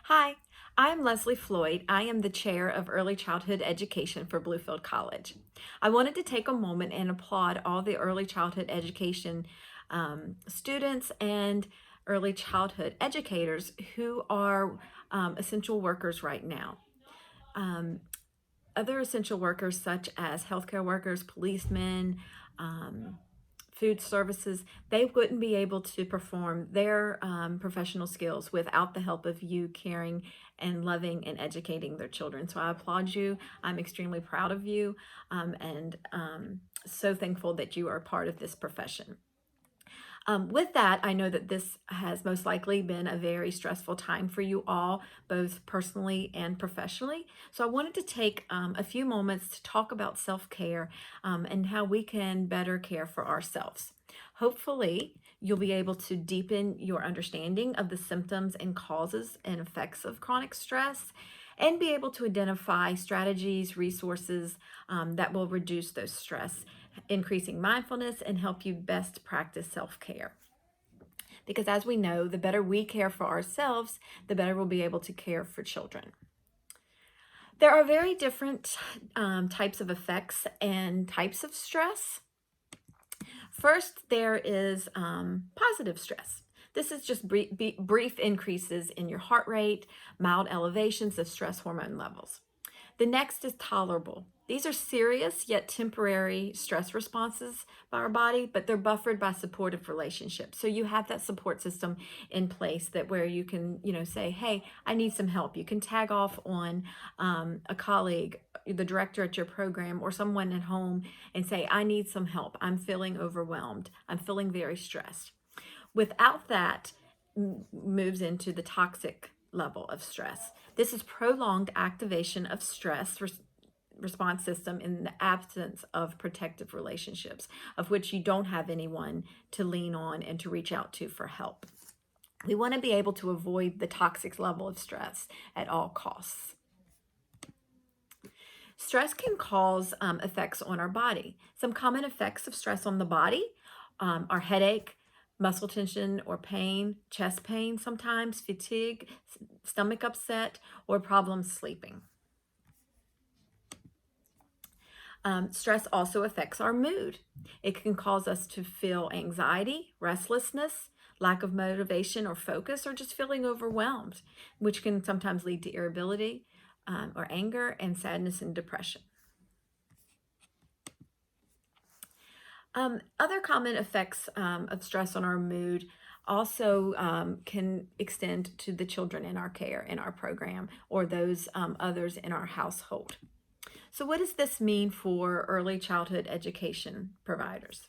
Hi, I'm Leslie Floyd. I am the chair of early childhood education for Bluefield College. I wanted to take a moment and applaud all the early childhood education students and early childhood educators who are essential workers right now. Um, Other essential workers, such as healthcare workers, policemen, um, food services, they wouldn't be able to perform their professional skills without the help of you caring and loving and educating their children. So I applaud you. I'm extremely proud of you and so thankful that you are part of this profession. With that, I know that this has most likely been a very stressful time for you all, both personally and professionally. So I wanted to take a few moments to talk about self-care and how we can better care for ourselves. Hopefully, you'll be able to deepen your understanding of the symptoms and causes and effects of chronic stress and be able to identify strategies, resources that will reduce those stress, increasing mindfulness, and help you best practice self-care. Because as we know, the better we care for ourselves, the better we'll be able to care for children. There are very different types of effects and types of stress. First, there is positive stress. This is just brief increases in your heart rate, mild elevations of stress hormone levels. The next is tolerable. These are serious yet temporary stress responses by our body, but they're buffered by supportive relationships. So you have that support system in place that where you can, say, hey, I need some help. You can tag off on a colleague, the director at your program, or someone at home and say, I need some help. I'm feeling overwhelmed. I'm feeling very stressed. Without that, moves into the toxic level of stress. This is prolonged activation of stress response system in the absence of protective relationships, of which you don't have anyone to lean on and to reach out to for help. We want to be able to avoid the toxic level of stress at all costs. Stress can cause effects on our body. Some common effects of stress on the body are headache, muscle tension or pain, chest pain sometimes, fatigue, stomach upset, or problems sleeping. Stress also affects our mood. It can cause us to feel anxiety, restlessness, lack of motivation or focus, or just feeling overwhelmed, which can sometimes lead to irritability or anger and sadness and depression. Other common effects of stress on our mood also can extend to the children in our care, in our program, or those others in our household. So what does this mean for early childhood education providers?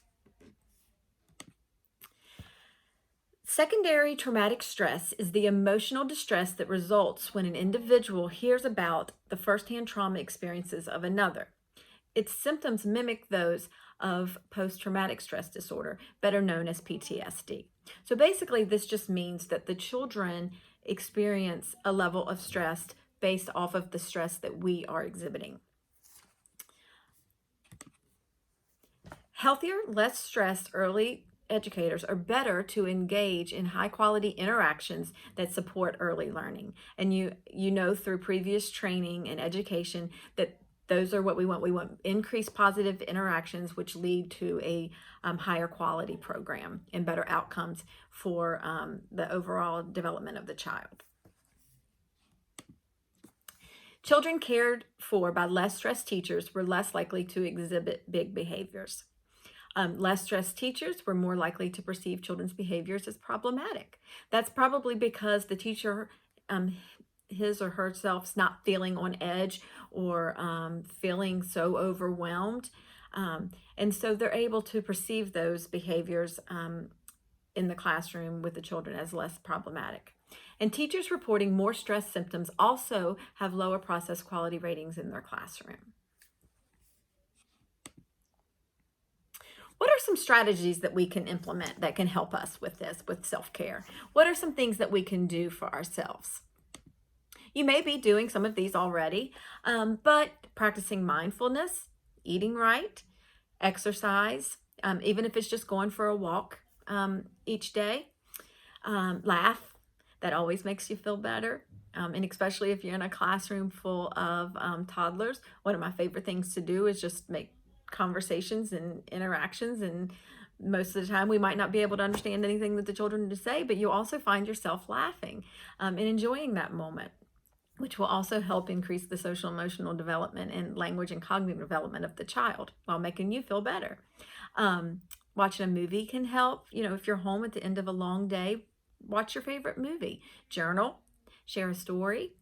Secondary traumatic stress is the emotional distress that results when an individual hears about the firsthand trauma experiences of another. Its symptoms mimic those of post-traumatic stress disorder, better known as PTSD. So basically, this just means that the children experience a level of stress based off of the stress that we are exhibiting. Healthier, less stressed early educators are better to engage in high quality interactions that support early learning. And you know through previous training and education that those are what we want. We want increased positive interactions, which lead to a higher quality program and better outcomes for the overall development of the child. Children cared for by less stressed teachers were less likely to exhibit big behaviors. Less stressed teachers were more likely to perceive children's behaviors as problematic. That's probably because the teacher, his or herself's not feeling on edge or feeling so overwhelmed. And so they're able to perceive those behaviors in the classroom with the children as less problematic. And teachers reporting more stress symptoms also have lower process quality ratings in their classroom. What are some strategies that we can implement that can help us with this, with self-care? What are some things that we can do for ourselves? You may be doing some of these already, but practicing mindfulness, eating right, exercise, even if it's just going for a walk each day, laugh, that always makes you feel better. And especially if you're in a classroom full of toddlers, one of my favorite things to do is just make conversations and interactions. And most of the time, we might not be able to understand anything that the children to say, but you'll also find yourself laughing and enjoying that moment, which will also help increase the social emotional development and language and cognitive development of the child while making you feel better. Um, Watching a movie can help. If you're home at the end of a long day, watch your favorite movie, journal, share a story,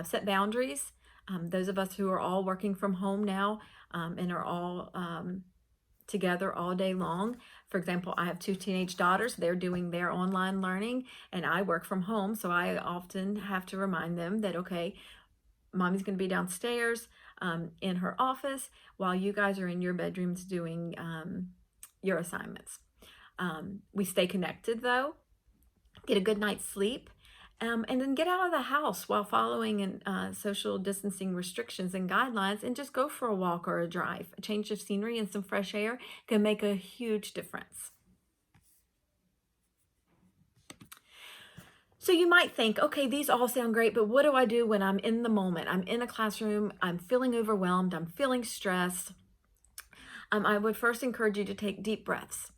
set boundaries. Those of us who are all working from home now and are all together all day long. For example, I have two teenage daughters. They're doing their online learning and I work from home. So I often have to remind them that, okay, mommy's going to be downstairs in her office while you guys are in your bedrooms doing your assignments. We stay connected though, get a good night's sleep, and then get out of the house while following social distancing restrictions and guidelines, and just go for a walk or a drive. A change of scenery and some fresh air can make a huge difference. So you might think, okay, these all sound great, but what do I do when I'm in the moment? I'm in a classroom, I'm feeling overwhelmed, I'm feeling stressed. I would first encourage you to take deep breaths,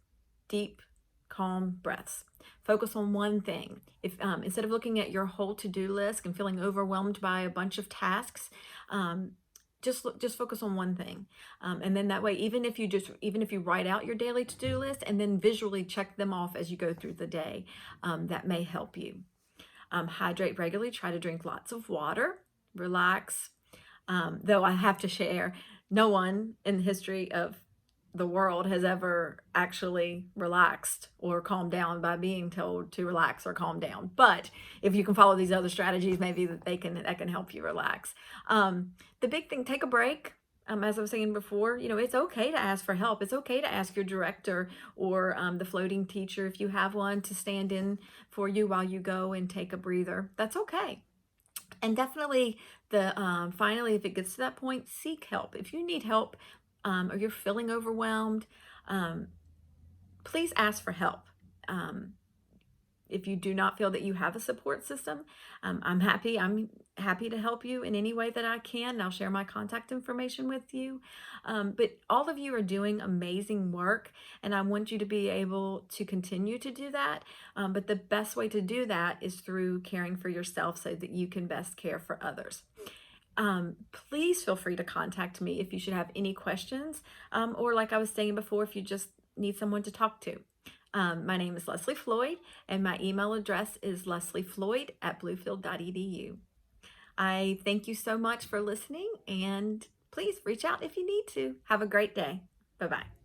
deep, calm breaths. Focus on one thing. If instead of looking at your whole to-do list and feeling overwhelmed by a bunch of tasks, just focus on one thing, and then that way, even if you write out your daily to-do list and then visually check them off as you go through the day, that may help you. Hydrate regularly. Try to drink lots of water. Relax. Though I have to share, no one in the history of the world has ever actually relaxed or calmed down by being told to relax or calm down. But if you can follow these other strategies, maybe that can help you relax. The big thing, take a break. As I was saying before, it's okay to ask for help. It's okay to ask your director or the floating teacher, if you have one, to stand in for you while you go and take a breather. That's okay. And definitely finally, if it gets to that point, seek help. If you need help or you're feeling overwhelmed, please ask for help. If you do not feel that you have a support system, I'm happy to help you in any way that I can. I'll share my contact information with you. But all of you are doing amazing work, and I want you to be able to continue to do that. But the best way to do that is through caring for yourself so that you can best care for others. Please feel free to contact me if you should have any questions, or like I was saying before, if you just need someone to talk to. My name is Leslie Floyd, and my email address is lesliefloyd@bluefield.edu. I thank you so much for listening, and please reach out if you need to. Have a great day. Bye-bye.